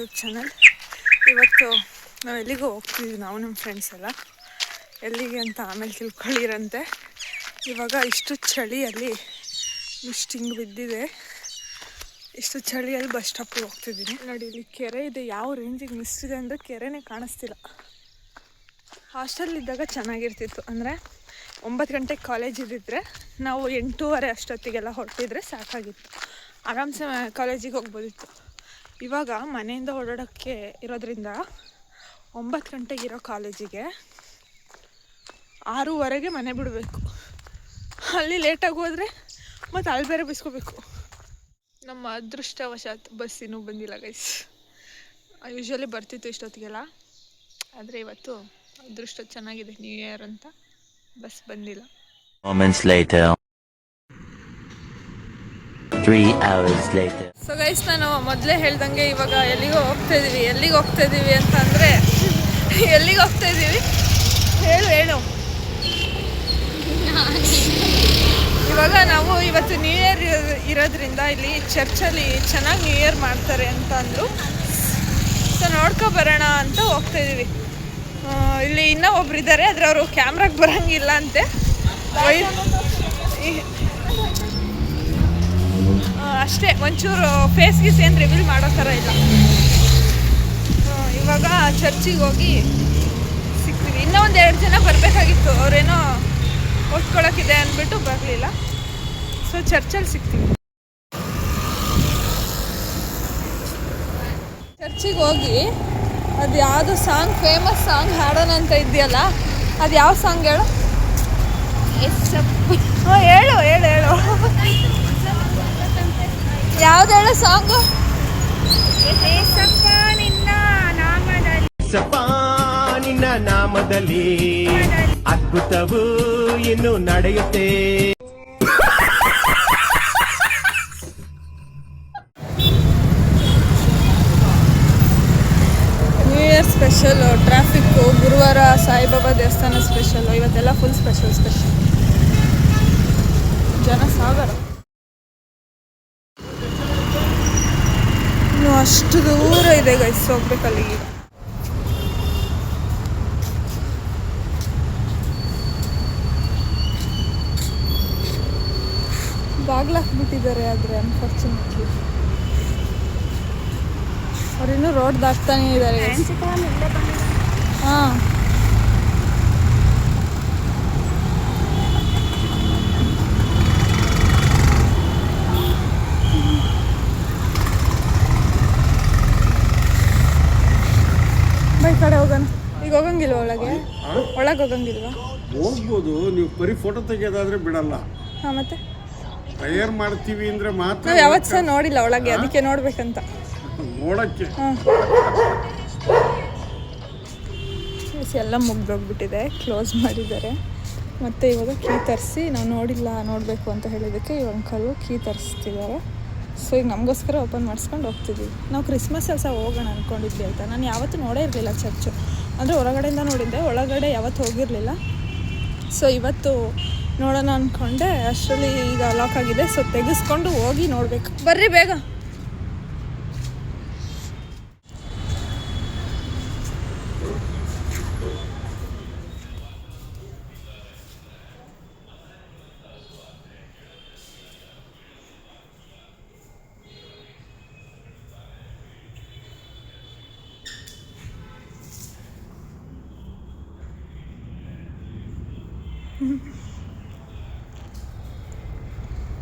YouTube channel. ಇವತ್ತು ನಾವು ಎಲ್ಲಿಗೂ ಹೋಗ್ತಿದ್ವಿ, ನಾವು ನಮ್ಮ ಫ್ರೆಂಡ್ಸ್ ಎಲ್ಲ. ಎಲ್ಲಿಗೆ ಅಂತ ಆಮೇಲೆ ತಿಳ್ಕೊಳ್ಳಿರಂತೆ. ಇವಾಗ ಇಷ್ಟು ಚಳಿಯಲ್ಲಿ ಇಷ್ಟು ಹಿಂಗೆ ಬಿದ್ದಿದೆ, ಇಷ್ಟು ಚಳಿಯಲ್ಲಿ ಬಸ್ ಸ್ಟಾಪ್ಗೆ ಹೋಗ್ತಿದ್ದೀನಿ. ನೋಡಿ, ಇಲ್ಲಿ ಕೆರೆ ಇದೆ. ಯಾವ ರೇಂಜಿಗೆ ಮಿಸ್ಟಿದೆ ಅಂದರೆ ಕೆರೆನೇ ಕಾಣಿಸ್ತಿಲ್ಲ. ಹಾಸ್ಟೆಲಿದ್ದಾಗ ಚೆನ್ನಾಗಿರ್ತಿತ್ತು. ಅಂದರೆ 9 ಗಂಟೆಗೆ ಕಾಲೇಜ್ ಇದ್ದಿದ್ರೆ ನಾವು 8:30 ಅಷ್ಟೊತ್ತಿಗೆಲ್ಲ ಹೊರಟಿದ್ರೆ ಸಾಕಾಗಿತ್ತು. ಆರಾಮ್ಸೆ ಕಾಲೇಜಿಗೆ ಹೋಗ್ಬೋದಿತ್ತು. ಇವಾಗ ಮನೆಯಿಂದ ಓಡಾಡೋಕ್ಕೆ ಇರೋದ್ರಿಂದ 9 ಗಂಟೆಗಿರೋ ಕಾಲೇಜಿಗೆ 6:15ಗೆ ಮನೆ ಬಿಡಬೇಕು. ಅಲ್ಲಿ ಲೇಟಾಗಿ ಹೋದರೆ ಮತ್ತು ಅಲ್ಲಿ ಬೇರೆ ಬಿಸ್ಕೋಬೇಕು. ನಮ್ಮ ಅದೃಷ್ಟವಶಾತ್ ಬಸ್ ಇನ್ನೂ ಬಂದಿಲ್ಲ ಗೈಸ್. ಯೂಶ್ವಲಿ ಬರ್ತಿತ್ತು ಇಷ್ಟೊತ್ತಿಗೆಲ್ಲ, ಆದರೆ ಇವತ್ತು ಅದೃಷ್ಟ ಚೆನ್ನಾಗಿದೆ, ನ್ಯೂ ಇಯರ್ ಅಂತ ಬಸ್ ಬಂದಿಲ್ಲ. Moments later. 3 hours later. So guys, ನಾನು ಮೊದಲೇ ಹೇಳ್ದಂಗೆ ಇವಾಗ ಎಲ್ಲಿಗೆ ಹೋಗ್ತಾ ಇದ್ದೀವಿ ಅಂತಂದರೆ ಎಲ್ಲಿಗೆ ಹೋಗ್ತಾ ಇದ್ದೀವಿ ಹೇಳು. ಇವಾಗ ನಾವು ಇವತ್ತು ನ್ಯೂ ಇಯರ್ ಇರೋದ್ರಿಂದ ಇಲ್ಲಿ ಚರ್ಚಲ್ಲಿ ಚೆನ್ನಾಗಿ ನ್ಯೂ ಇಯರ್ ಮಾಡ್ತಾರೆ ಅಂತ ಅಂದರು. ಸೊ ನೋಡ್ಕೊಬರೋಣ ಅಂತ ಹೋಗ್ತಾ ಇದ್ದೀವಿ. ಇಲ್ಲಿ ಇನ್ನೂ ಒಬ್ರು ಇದ್ದಾರೆ, ಆದರೆ ಅವರು ಕ್ಯಾಮ್ರಾಗೆ ಬರೋಂಗಿಲ್ಲ ಅಂತೆ. ಅಷ್ಟೇ, ಒಂಚೂರು ಫೇಸ್ ಗೀಸ್ ಏನು ರಿವೀಲ್ ಮಾಡೋ ಥರ ಇಲ್ಲ. ಇವಾಗ ಚರ್ಚಿಗೆ ಹೋಗಿ ಸಿಗ್ತೀವಿ. ಇನ್ನೂ 1-2 ಜನ ಬರಬೇಕಾಗಿತ್ತು, ಅವರೇನೋ ಓದ್ಕೊಳ್ಳೋಕ್ಕಿದೆ ಅಂದ್ಬಿಟ್ಟು ಬರಲಿಲ್ಲ. ಸೊ ಚರ್ಚಲ್ಲಿ ಸಿಗ್ತೀವಿ. ಚರ್ಚಿಗೆ ಹೋಗಿ ಅದು ಯಾವುದು ಸಾಂಗ್, ಫೇಮಸ್ ಸಾಂಗ್ ಹಾಡೋಣ ಅಂತ ಇದೆಯಲ್ಲ, ಅದು ಯಾವ ಸಾಂಗ್ ಹೇಳು? ಹೇಳು ಯಾವ್ದು ಹೇಳು ಸಾಂಗು? ನಿನ್ನ ನಾಮದಲ್ಲಿ ಅದ್ಭುತವು ಇನ್ನು ನಡೆಯುತ್ತೆ. ನ್ಯೂ ಇಯರ್ ಸ್ಪೆಷಲು, ಟ್ರಾಫಿಕ್ಕು, ಗುರುವಾರ ಸಾಯಿಬಾಬಾ ದೇವಸ್ಥಾನ ಸ್ಪೆಷಲು, ಇವತ್ತೆಲ್ಲ ಫುಲ್ ಸ್ಪೆಷಲ್ ಜನ ಸಾಗರ. ಇನ್ನು ಅಷ್ಟು ದೂರ ಇದೆ ಗೈಸ್ ಹೋಗ್ಬೇಕಲ್ಲಿಗೆ. ಬಾಗ್ಲಾಕ್ಬಿಟ್ಟಿದ್ದಾರೆ, ಆದರೆ ಅನ್ಫಾರ್ಚುನೇಟ್ಲಿ ಅವರಿನ್ನೂ ರೋಡ್ ದಾಟ್ತಾನೇ ಇದ್ದಾರೆ. ಹಾಂ, ಈ ಕಡೆ ಹೋಗೋಣ. ಈಗ ಹೋಗಂಗಿಲ್ವ ಒಳಗೆ ಹೋಗಂಗಿಲ್ವಾ? ಹೋಗ್ಬೋದು, ನೀವು ಬರೀ ಫೋಟೋ ತೆಗೆಯೋದಾದ್ರೆ ಬಿಡಲ್ಲ. ಹಾಂ, ಮತ್ತೆ ತಯಾರು ಮಾಡ್ತೀವಿ ಅಂದ್ರೆ ಮಾತ್ರ. ನಾವು ಯಾವತ್ತು ಸಹ ನೋಡಿಲ್ಲ ಒಳಗೆ, ಅದಕ್ಕೆ ನೋಡ್ಬೇಕಂತ. ನೋಡಕ್ಕೆ ಎಲ್ಲ ಮುಗ್ದೋಗ್ಬಿಟ್ಟಿದೆ, ಕ್ಲೋಸ್ ಮಾಡಿದ್ದಾರೆ. ಮತ್ತು ಇವಾಗ ಕೀ ತರಿಸಿ, ನಾವು ನೋಡಬೇಕು ಅಂತ ಹೇಳಿದ್ದಕ್ಕೆ ಈ ಅಂಕಲು ಕೀ ತರಿಸ್ತಿದ್ದಾರೆ. ಸೊ ಈಗ ನಮಗೋಸ್ಕರ ಓಪನ್ ಮಾಡಿಸ್ಕೊಂಡು ಹೋಗ್ತಿದ್ವಿ. ನಾವು ಕ್ರಿಸ್ಮಸಲ್ಲಿ ಸಹ ಹೋಗೋಣ ಅಂದ್ಕೊಂಡಿದ್ವಿ ಆಯಿತಾ. ನಾನು ಯಾವತ್ತೂ ನೋಡೇ ಇರಲಿಲ್ಲ ಚರ್ಚು, ಅಂದರೆ ಹೊರಗಡೆಯಿಂದ ನೋಡಿದ್ದೆ, ಒಳಗಡೆ ಯಾವತ್ತೂ ಹೋಗಿರಲಿಲ್ಲ. ಸೊ ಇವತ್ತು ನೋಡೋಣ ಅಂದ್ಕೊಂಡೆ, ಅಷ್ಟರಲ್ಲಿ ಈಗ ಲಾಕ್ ಆಗಿದೆ. ಸೊ ತೆಗೆಸ್ಕೊಂಡು ಹೋಗಿ ನೋಡಬೇಕು. ಬರ್ರಿ ಬೇಗ.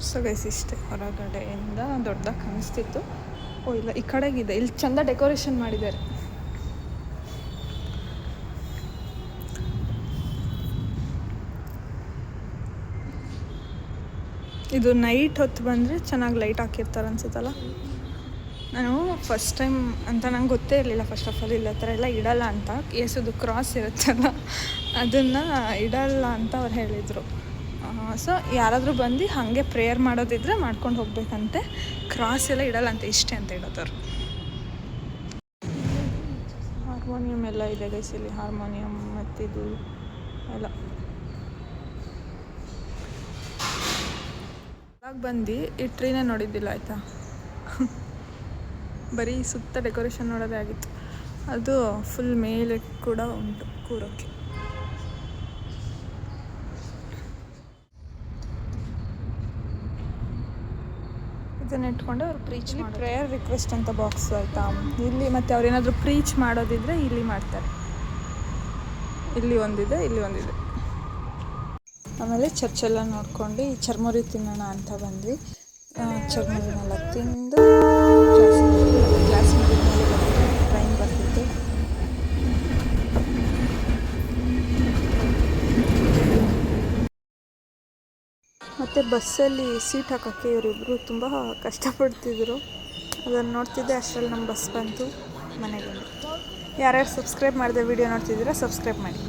ಸೊ ಗೈಸ್, ಇಷ್ಟೇ. ಹೊರಗಡೆಯಿಂದ ದೊಡ್ಡದಾಗಿ ಕಾಣಿಸ್ತಿತ್ತು. ಇಲ್ಲ, ಈ ಕಡೆಗಿದೆ. ಇಲ್ಲಿ ಚೆಂದ ಡೆಕೋರೇಷನ್ ಮಾಡಿದ್ದಾರೆ. ಇದು ನೈಟ್ ಹೊತ್ತು ಬಂದರೆ ಚೆನ್ನಾಗಿ ಲೈಟ್ ಹಾಕಿರ್ತಾರೆ ಅನ್ಸುತ್ತಲ್ಲ. ನಾನು ಫಸ್ಟ್ ಟೈಮ್ ಅಂತ ನಂಗೆ ಗೊತ್ತೇ ಇರಲಿಲ್ಲ. ಫಸ್ಟ್ ಆಫ್ ಆಲ್ ಇಲ್ಲಿ ಆ ಥರ ಎಲ್ಲ ಇಡಲ್ಲ ಅಂತ. ಏಸುದು ಕ್ರಾಸ್ ಇರುತ್ತಲ್ಲ, ಅದನ್ನು ಇಡಲ್ಲ ಅಂತ ಅವ್ರು ಹೇಳಿದರು. ಸೊ ಯಾರಾದರೂ ಬಂದು ಹಾಗೆ ಪ್ರೇಯರ್ ಮಾಡೋದಿದ್ರೆ ಮಾಡ್ಕೊಂಡು ಹೋಗ್ಬೇಕಂತೆ. ಕ್ರಾಸ್ ಎಲ್ಲ ಇಡಲ್ಲ ಅಂತ, ಇಷ್ಟೇ ಅಂತ ಇಡೋದವ್ರು. ಹಾರ್ಮೋನಿಯಂ ಎಲ್ಲ ಇದೆ ಗೈಸ್ ಇಲ್ಲಿ. ಹಾರ್ಮೋನಿಯಂ ಮತ್ತಿದು ಎಲ್ಲ ಬಂದು ಈ ಟ್ರೀನೇ ನೋಡಿದ್ದಿಲ್ಲ ಆಯಿತಾ. ಬರೀ ಸುತ್ತ ಡೆಕೋರೇಷನ್ ನೋಡೋದೇ ಆಗಿತ್ತು. ಅದು ಫುಲ್ ಮೇಲೆ ಕೂಡ ಉಂಟು ಕೂರೋಕ್ಕೆ. ಇದನ್ನ ಇಟ್ಕೊಂಡು ಅವ್ರು ಪ್ರೀಚ್ ಮಾಡಿ ಪ್ರೇಯರ್ ರಿಕ್ವೆಸ್ಟ್ ಅಂತ ಬಾಕ್ಸ್ ಆಯಿತಾ ಇಲ್ಲಿ. ಮತ್ತು ಅವ್ರೇನಾದರೂ ಪ್ರೀಚ್ ಮಾಡೋದಿದ್ರೆ ಇಲ್ಲಿ ಮಾಡ್ತಾರೆ. ಇಲ್ಲಿ ಒಂದಿದೆ, ಇಲ್ಲಿ ಒಂದಿದೆ. ಆಮೇಲೆ ಚರ್ಚೆಲ್ಲ ನೋಡ್ಕೊಂಡು ಈ ಚರ್ಮುರಿ ತಿನ್ನೋಣ ಅಂತ ಬಂದ್ವಿ. ಚರ್ಮುರಿನೆಲ್ಲ ತಿಂದು ಕ್ಲಾಸ್ ಮುಗಿದ್ಮೇಲೆ ಟ್ರೈನ್ ಬರ್ತಿತ್ತು. ಮತ್ತು ಬಸ್ಸಲ್ಲಿ ಸೀಟ್ ಹಾಕೋಕ್ಕೆ ಇವರಿಬ್ಬರು ತುಂಬ ಕಷ್ಟಪಡ್ತಿದ್ರು. ಅದನ್ನು ನೋಡ್ತಿದ್ದೆ ಅಷ್ಟರಲ್ಲಿ ನಮ್ಮ ಬಸ್ ಬಂತು, ಮನೆಗೆ ಬಂದು. ಯಾರ್ಯಾರು ಸಬ್ಸ್ಕ್ರೈಬ್ ಮಾಡಿದೆ ವಿಡಿಯೋ ನೋಡ್ತಿದ್ದೀರಾ ಸಬ್ಸ್ಕ್ರೈಬ್ ಮಾಡಿ.